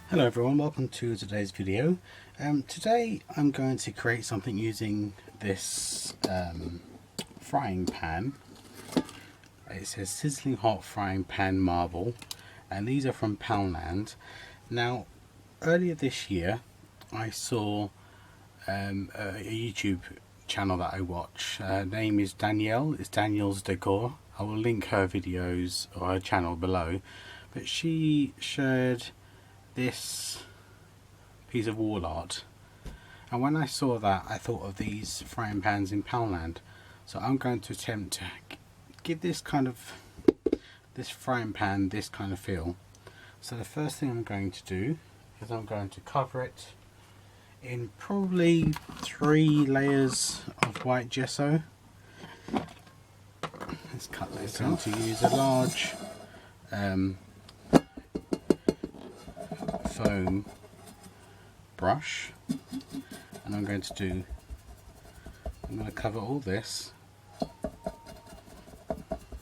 Hello everyone, welcome to today's video. Today I'm going to create something using this frying pan. It says sizzling hot frying pan marble, and these are from Poundland. Now, earlier this year I saw a YouTube channel that I watch. Her name is Danielle. It's Danielle's Decor. I will link her videos or her channel below, but she shared this piece of wall art, and when I saw that I thought of these frying pans in Poundland. So I'm going to attempt to give this frying pan this kind of feel. So the first thing I'm going to do is I'm going to cover it in probably 3 layers of white gesso. Let's cut this out. To use a large foam brush, and I'm going to cover all this.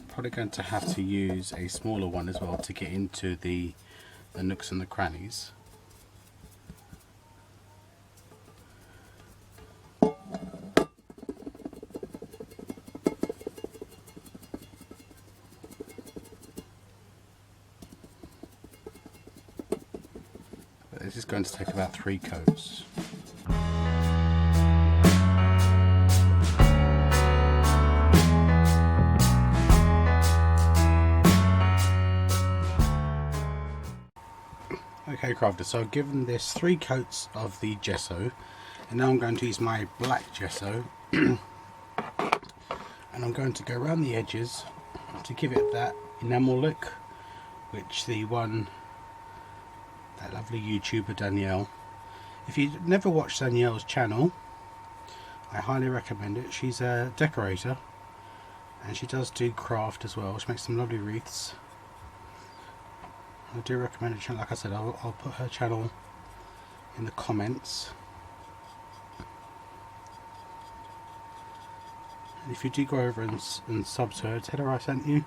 Probably going to have to use a smaller one as well to get into the nooks and the crannies. This is going to take about 3 coats. Okay crafters, so I've given this 3 coats of the gesso, and now I'm going to use my black gesso and I'm going to go around the edges to give it that enamel look, which that lovely YouTuber Danielle. If you've never watched Danielle's channel, I highly recommend it. She's a decorator and she does do craft as well. She makes some lovely wreaths. I do recommend her channel. Like I said, I'll put her channel in the comments. And if you do go over and sub to her, tell her I sent you.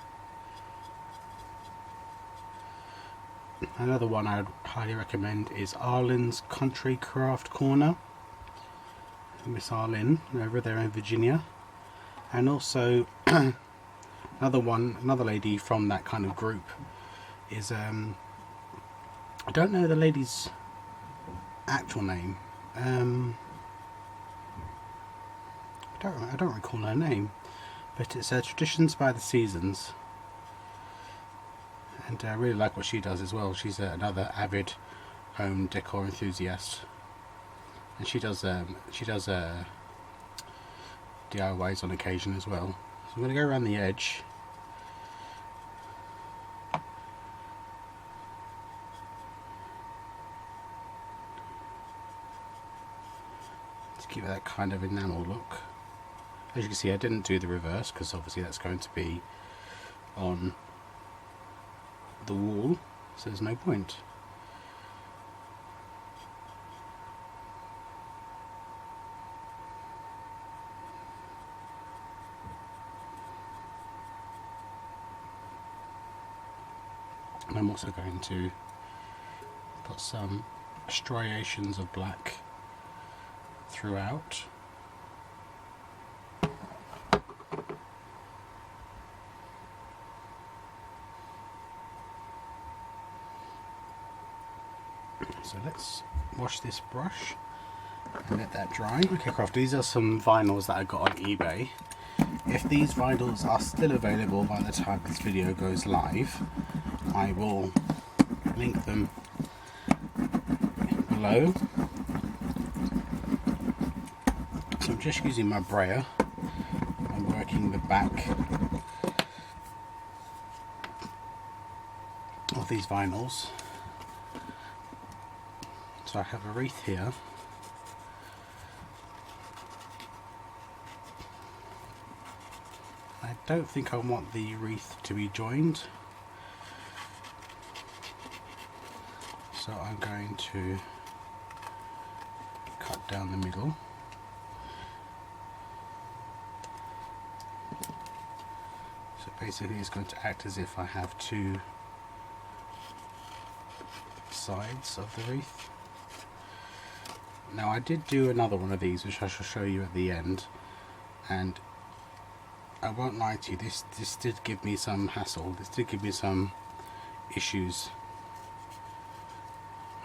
Another one I would highly recommend is Arlen's Country Craft Corner. Miss Arlen over there in Virginia. And also another lady from that kind of group is I don't know the lady's actual name. I don't recall her name, but it's Traditions by the Seasons. And I really like what she does as well. She's another avid home decor enthusiast, and she does DIYs on occasion as well. So I'm going to go around the edge. To give it that kind of enamel look. As you can see, I didn't do the reverse because obviously that's going to be on the wall, so there's no point. And I'm also going to put some striations of black throughout. So let's wash this brush and let that dry. Okay craft, these are some vinyls that I got on eBay. If these vinyls are still available by the time this video goes live, I will link them below. So I'm just using my brayer and working the back of these vinyls. So I have a wreath here. I don't think I want the wreath to be joined, so I'm going to cut down the middle. So basically it's going to act as if I have 2 sides of the wreath. Now I did do another one of these which I shall show you at the end, and I won't lie to you, this did give me some hassle, this did give me some issues,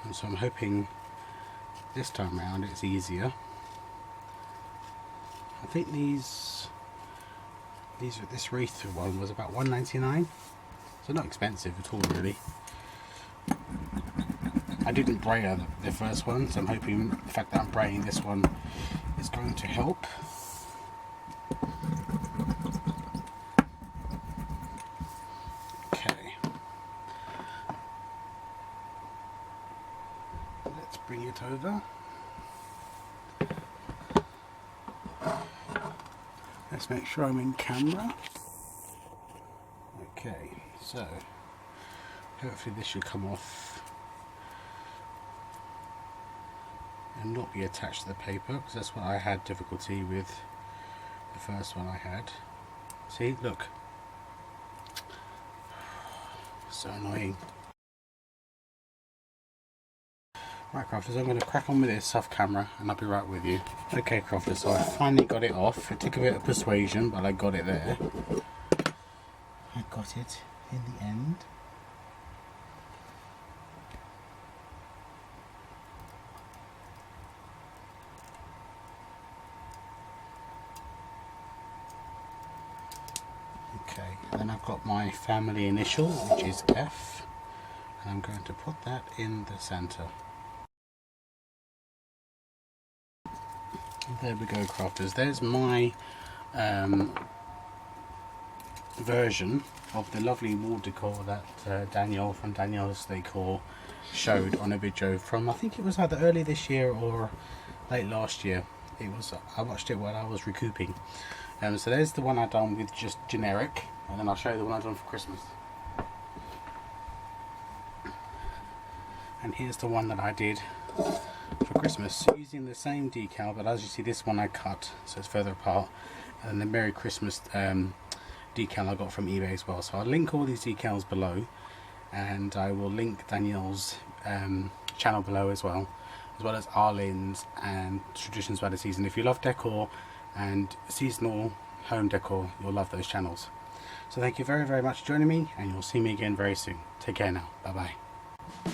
and so I'm hoping this time around it's easier. I think this wreath one was about $1.99, so not expensive at all really. I didn't brayer the first one, so I'm hoping the fact that I'm braying this one is going to help. Okay, let's bring it over. Let's make sure I'm in camera. Okay, so hopefully this should come off and not be attached to the paper, because that's what I had difficulty with the first one I had. See, look, so annoying. Right, crafters, I'm going to crack on with this off camera and I'll be right with you. Okay, crafters, so I finally got it off. It took a bit of persuasion, but I got it there. I got it in the end. Okay, and then I've got my family initial, which is F, and I'm going to put that in the center. There we go, crafters. There's my version of the lovely wall decor that Daniel from Daniel's Decor showed on a video from, I think it was either early this year or late last year. I watched it while I was recouping. So there's the one I've done with just generic, and then I'll show you the one I've done for Christmas. And here's the one that I did for Christmas using the same decal, but as you see, this one I cut so it's further apart, and the Merry Christmas decal I got from eBay as well. So I'll link all these decals below, and I will link Danielle's channel below as well as Arlene's and Traditions by the Season. If you love decor and seasonal home decor, you'll love those channels. So thank you very, very much for joining me, and you'll see me again very soon. Take care now. Bye bye.